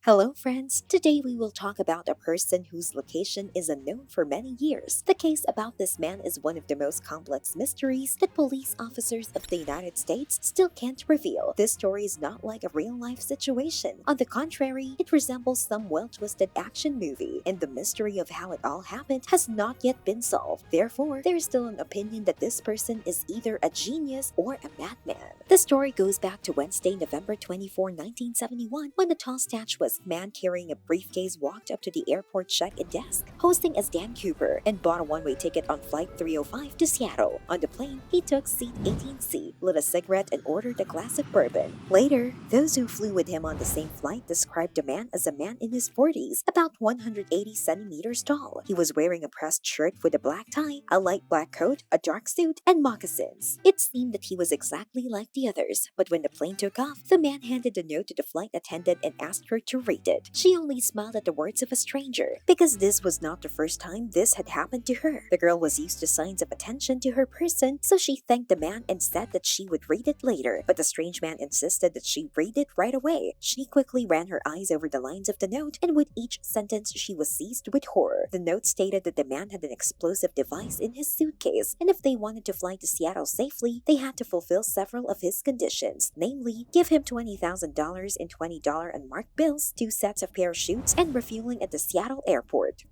Hello, friends! Today we will talk about a person whose location is unknown for many years. The case about this man is one of the most complex mysteries that police officers of the United States still can't reveal. This story is not like a real life situation. On the contrary, it resembles some well twisted action movie, and the mystery of how it all happened has not yet been solved. Therefore, there is still an opinion that this person is either a genius or a madman. The story goes back to Wednesday, November 24, 1971, when a tall, statuesque man carrying a briefcase walked up to the airport check-in desk, posing as Dan Cooper, and bought a one-way ticket on Flight 305 to Seattle. On the plane, he took seat 18C, lit a cigarette, and ordered a glass of bourbon. Later, those who flew with him on the same flight described the man as a man in his 40s, about 180 centimeters tall. He was wearing a pressed shirt with a black tie, a light black coat, a dark suit, and moccasins. It seemed that he was exactly like the others, but when the plane took off, the man handed the note to the flight attendant and asked her to read it. She only smiled at the words of a stranger, because this was not the first time this had happened to her. The girl was used to signs of attention to her person, so she thanked the man and said that she would read it later, but the strange man insisted that she read it right away. She quickly ran her eyes over the lines of the note, and with each sentence she was seized with horror. The note stated that the man had an explosive device in his suitcase, and if they wanted to fly to Seattle safely, they had to fulfill several of his conditions, namely, give him $20,000 in $20 unmarked bills, 2 sets of parachutes, and refueling at the Seattle airport.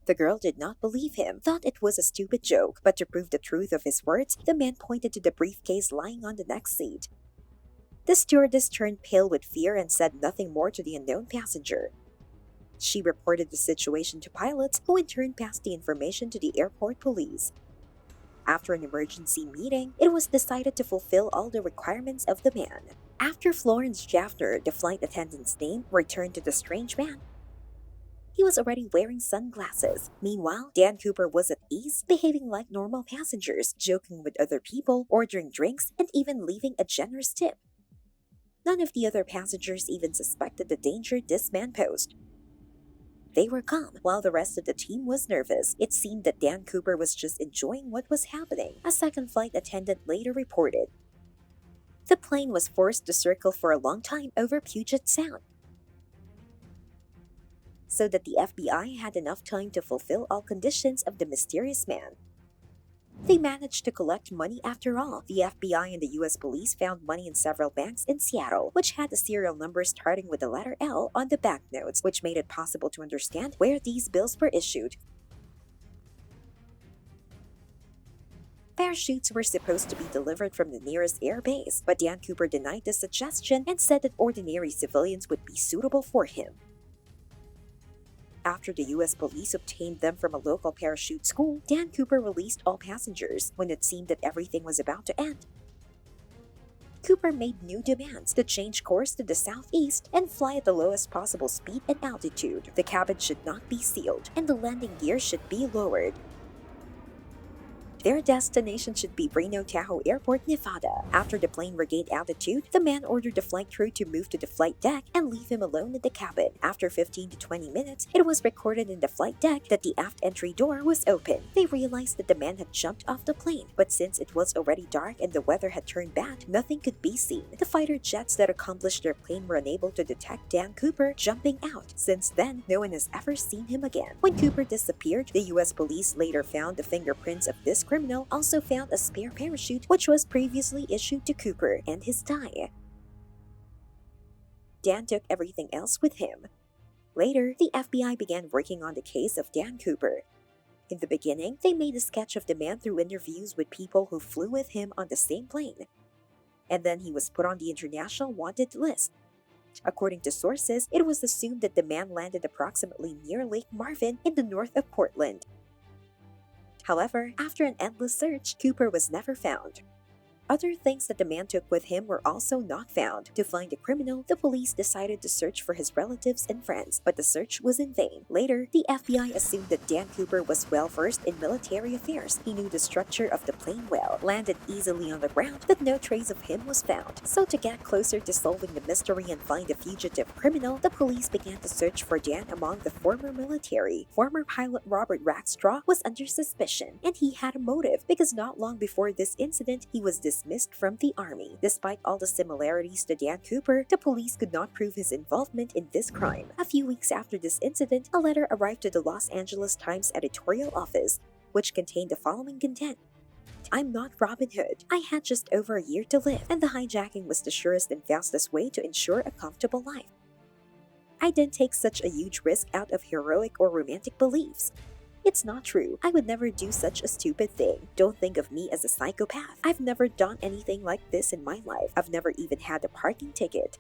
The girl did not believe him, thought it was a stupid joke, but to prove the truth of his words, the man pointed to the briefcase lying on the next seat. The stewardess turned pale with fear and said nothing more to the unknown passenger. She reported the situation to pilots, who in turn passed the information to the airport police. After an emergency meeting, it was decided to fulfill all the requirements of the man. After Florence Jaffner, the flight attendant's name, returned to the strange man, he was already wearing sunglasses. Meanwhile, Dan Cooper was at ease, behaving like normal passengers, joking with other people, ordering drinks, and even leaving a generous tip. None of the other passengers even suspected the danger this man posed. They were calm, while the rest of the team was nervous. It seemed that Dan Cooper was just enjoying what was happening, a second flight attendant later reported. The plane was forced to circle for a long time over Puget Sound, so that the FBI had enough time to fulfill all conditions of the mysterious man. They managed to collect money after all. The FBI and the US police found money in several banks in Seattle, which had a serial number starting with the letter L on the banknotes, which made it possible to understand where these bills were issued. Parachutes were supposed to be delivered from the nearest air base, but Dan Cooper denied the suggestion and said that ordinary civilians would be suitable for him. After the US police obtained them from a local parachute school, Dan Cooper released all passengers when it seemed that everything was about to end. Cooper made new demands to change course to the southeast and fly at the lowest possible speed and altitude. The cabin should not be sealed, and the landing gear should be lowered. Their destination should be Reno Tahoe Airport, Nevada. After the plane regained altitude, the man ordered the flight crew to move to the flight deck and leave him alone in the cabin. After 15 to 20 minutes, it was recorded in the flight deck that the aft entry door was open. They realized that the man had jumped off the plane, but since it was already dark and the weather had turned bad, nothing could be seen. The fighter jets that accomplished their plane were unable to detect Dan Cooper jumping out. Since then, no one has ever seen him again. When Cooper disappeared, the US police later found the fingerprints of this criminal, also found a spare parachute which was previously issued to Cooper, and his tie. Dan took everything else with him. Later, the FBI began working on the case of Dan Cooper. In the beginning, they made a sketch of the man through interviews with people who flew with him on the same plane, and then he was put on the International Wanted list. According to sources, it was assumed that the man landed approximately near Lake Marvin in the north of Portland. However, after an endless search, Cooper was never found. Other things that the man took with him were also not found. To find the criminal, the police decided to search for his relatives and friends, but the search was in vain. Later, the FBI assumed that Dan Cooper was well-versed in military affairs. He knew the structure of the plane well, landed easily on the ground, but no trace of him was found. So to get closer to solving the mystery and find the fugitive criminal, the police began to search for Dan among the former military. Former pilot Robert Rackstraw was under suspicion, and he had a motive, because not long before this incident, he was dismissed from the army. Despite all the similarities to Dan Cooper, the police could not prove his involvement in this crime. A few weeks after this incident, a letter arrived to the Los Angeles Times editorial office, which contained the following content. I'm not Robin Hood. I had just over a year to live, and the hijacking was the surest and fastest way to ensure a comfortable life. I didn't take such a huge risk out of heroic or romantic beliefs. It's not true. I would never do such a stupid thing. Don't think of me as a psychopath. I've never done anything like this in my life. I've never even had a parking ticket.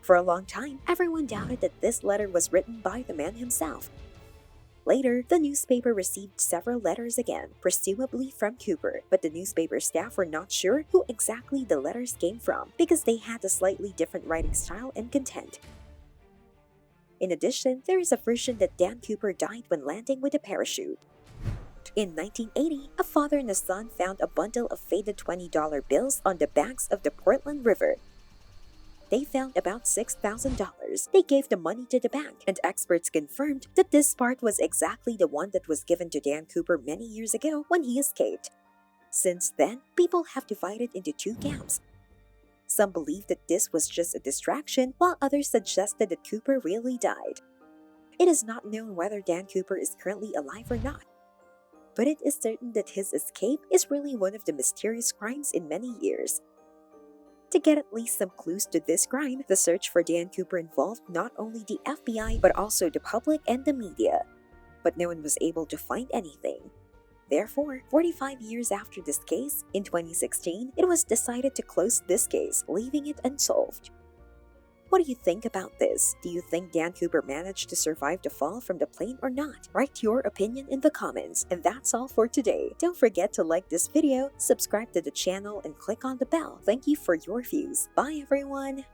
For a long time, everyone doubted that this letter was written by the man himself. Later, the newspaper received several letters again, presumably from Cooper, but the newspaper staff were not sure who exactly the letters came from because they had a slightly different writing style and content. In addition, there is a version that Dan Cooper died when landing with a parachute. In 1980, a father and a son found a bundle of faded $20 bills on the banks of the Portland River. They found about $6,000. They gave the money to the bank, and experts confirmed that this part was exactly the one that was given to Dan Cooper many years ago when he escaped. Since then, people have divided into two camps. Some believe that this was just a distraction, while others suggested that Cooper really died. It is not known whether Dan Cooper is currently alive or not, but it is certain that his escape is really one of the mysterious crimes in many years. To get at least some clues to this crime, the search for Dan Cooper involved not only the FBI but also the public and the media. But no one was able to find anything. Therefore, 45 years after this case, in 2016, it was decided to close this case, leaving it unsolved. What do you think about this? Do you think Dan Cooper managed to survive the fall from the plane or not? Write your opinion in the comments. And that's all for today. Don't forget to like this video, subscribe to the channel, and click on the bell. Thank you for your views. Bye everyone!